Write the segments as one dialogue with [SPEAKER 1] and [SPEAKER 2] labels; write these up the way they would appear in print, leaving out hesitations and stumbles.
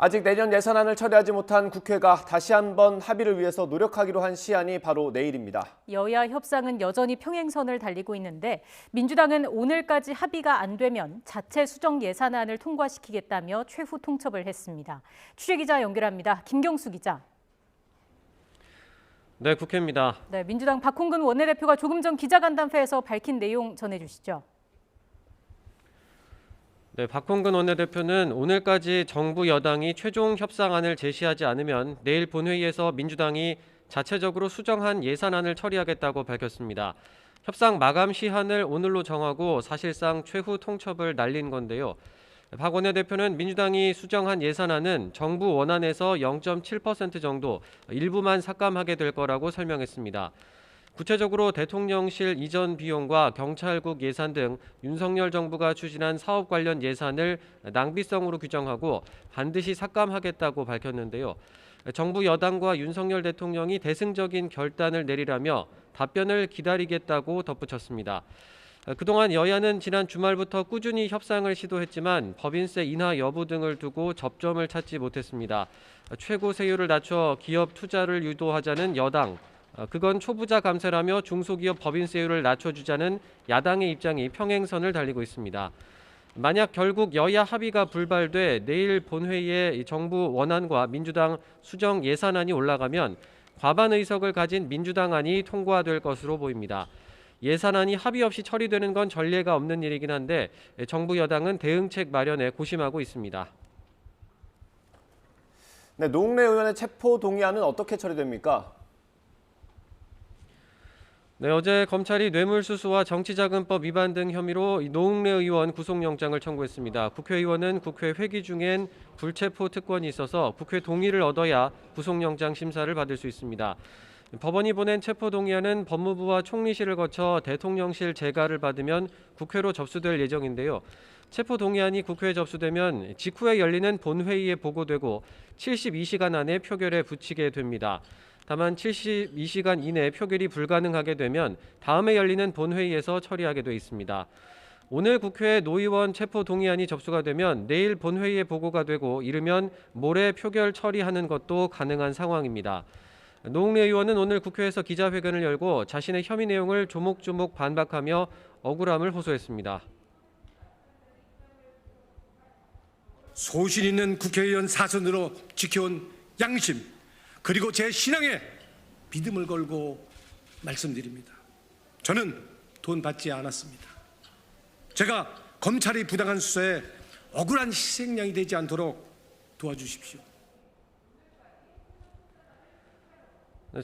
[SPEAKER 1] 아직 내년 예산안을 처리하지 못한 국회가 다시 한번 합의를 위해서 노력하기로 한 시한이 바로 내일입니다.
[SPEAKER 2] 여야 협상은 여전히 평행선을 달리고 있는데 민주당은 오늘까지 합의가 안 되면 자체 수정 예산안을 통과시키겠다며 최후 통첩을 했습니다. 취재기자 연결합니다. 김경수 기자.
[SPEAKER 3] 네, 국회입니다.
[SPEAKER 2] 네, 민주당 박홍근 원내대표가 조금 전 기자간담회에서 밝힌 내용 전해주시죠.
[SPEAKER 3] 네, 박홍근 원내대표는 오늘까지 정부 여당이 최종 협상안을 제시하지 않으면 내일 본회의에서 민주당이 자체적으로 수정한 예산안을 처리하겠다고 밝혔습니다. 협상 마감 시한을 오늘로 정하고 사실상 최후 통첩을 날린 건데요. 박 원내대표는 민주당이 수정한 예산안은 정부 원안에서 0.7% 정도 일부만 삭감하게 될 거라고 설명했습니다. 구체적으로 대통령실 이전 비용과 경찰국 예산 등 윤석열 정부가 추진한 사업 관련 예산을 낭비성으로 규정하고 반드시 삭감하겠다고 밝혔는데요. 정부 여당과 윤석열 대통령이 대승적인 결단을 내리라며 답변을 기다리겠다고 덧붙였습니다. 그동안 여야는 지난 주말부터 꾸준히 협상을 시도했지만 법인세 인하 여부 등을 두고 접점을 찾지 못했습니다. 최고 세율을 낮춰 기업 투자를 유도하자는 여당, 그건 초부자 감세라며 중소기업 법인세율을 낮춰주자는 야당의 입장이 평행선을 달리고 있습니다. 만약 결국 여야 합의가 불발돼 내일 본회의에 정부 원안과 민주당 수정 예산안이 올라가면 과반 의석을 가진 민주당안이 통과될 것으로 보입니다. 예산안이 합의 없이 처리되는 건 전례가 없는 일이긴 한데 정부 여당은 대응책 마련에 고심하고 있습니다.
[SPEAKER 1] 네, 노웅래 의원의 체포 동의안은 어떻게 처리됩니까?
[SPEAKER 3] 네, 어제 검찰이 뇌물수수와 정치자금법 위반 등 혐의로 노웅래 의원 구속영장을 청구했습니다. 국회의원은 국회 회기 중엔 불체포 특권이 있어서 국회 동의를 얻어야 구속영장 심사를 받을 수 있습니다. 법원이 보낸 체포동의안은 법무부와 총리실을 거쳐 대통령실 재가를 받으면 국회로 접수될 예정인데요. 체포동의안이 국회에 접수되면 직후에 열리는 본회의에 보고되고 72시간 안에 표결에 붙이게 됩니다. 다만 72시간 이내 표결이 불가능하게 되면 다음에 열리는 본회의에서 처리하게 돼 있습니다. 오늘 국회 노의원 체포 동의안이 접수가 되면 내일 본회의에 보고가 되고 이르면 모레 표결 처리하는 것도 가능한 상황입니다. 노웅래 의원은 오늘 국회에서 기자회견을 열고 자신의 혐의 내용을 조목조목 반박하며 억울함을 호소했습니다.
[SPEAKER 4] 소신 있는 국회의원 사선으로 지켜온 양심 그리고 제 신앙에 믿음을 걸고 말씀드립니다. 저는 돈 받지 않았습니다. 제가 검찰이 부당한 수사에 억울한 희생양이 되지 않도록 도와주십시오.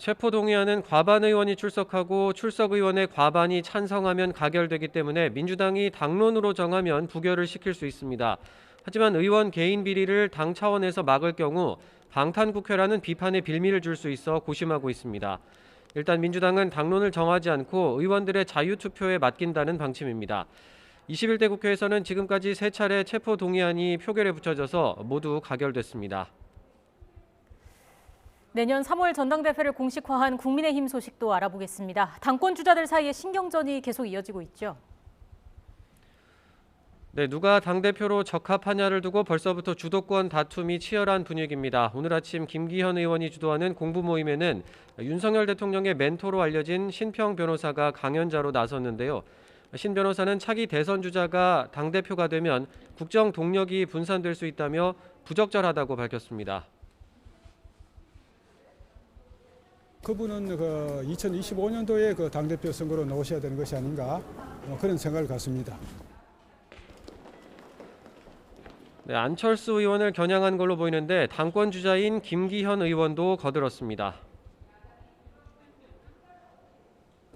[SPEAKER 3] 체포동의안은 과반 의원이 출석하고 출석 의원의 과반이 찬성하면 가결되기 때문에 민주당이 당론으로 정하면 부결을 시킬 수 있습니다. 하지만 의원 개인 비리를 당 차원에서 막을 경우 방탄국회라는 비판의 빌미를 줄 수 있어 고심하고 있습니다. 일단 민주당은 당론을 정하지 않고 의원들의 자유투표에 맡긴다는 방침입니다. 21대 국회에서는 지금까지 3차례 체포동의안이 표결에 붙여져서 모두 가결됐습니다.
[SPEAKER 2] 내년 3월 전당대회를 공식화한 국민의힘 소식도 알아보겠습니다. 당권 주자들 사이에 신경전이 계속 이어지고 있죠.
[SPEAKER 3] 네, 누가 당대표로 적합하냐를 두고 벌써부터 주도권 다툼이 치열한 분위기입니다. 오늘 아침 김기현 의원이 주도하는 공부 모임에는 윤석열 대통령의 멘토로 알려진 신평 변호사가 강연자로 나섰는데요. 신 변호사는 차기 대선 주자가 당대표가 되면 국정 동력이 분산될 수 있다며 부적절하다고 밝혔습니다.
[SPEAKER 5] 그분은 2025년도에 당대표 선거로 나오셔야 되는 것이 아닌가 그런 생각을 갖습니다.
[SPEAKER 3] 네, 안철수 의원을 겨냥한 걸로 보이는데 당권 주자인 김기현 의원도 거들었습니다.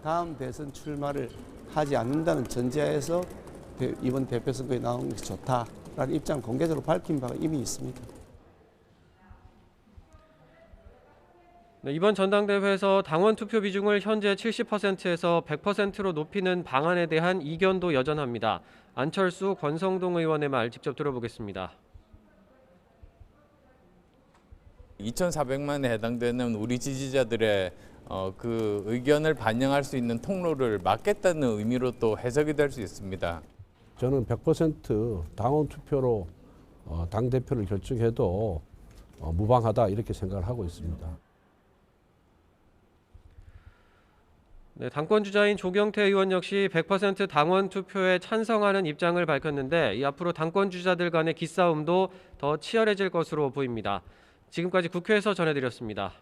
[SPEAKER 6] 다음 대선 출마를 하지 않는다는 전제하에서 이번 대표 선거에 나오는 것이 좋다라는 입장 공개적으로 밝힌 바가 이미 있습니다.
[SPEAKER 3] 네, 이번 전당대회에서 당원 투표 비중을 현재 70%에서 100%로 높이는 방안에 대한 이견도 여전합니다. 안철수, 권성동 의원의 말 직접 들어보겠습니다.
[SPEAKER 7] 2,400만에 해당되는 우리 지지자들의 그 의견을 반영할 수 있는 통로를 막겠다는 의미로 또 해석이 될 수 있습니다.
[SPEAKER 8] 저는 100% 당원 투표로 당대표를 결정해도 무방하다 이렇게 생각을 하고 있습니다.
[SPEAKER 3] 네, 당권 주자인 조경태 의원 역시 100% 당원 투표에 찬성하는 입장을 밝혔는데 이 앞으로 당권 주자들 간의 기싸움도 더 치열해질 것으로 보입니다. 지금까지 국회에서 전해드렸습니다.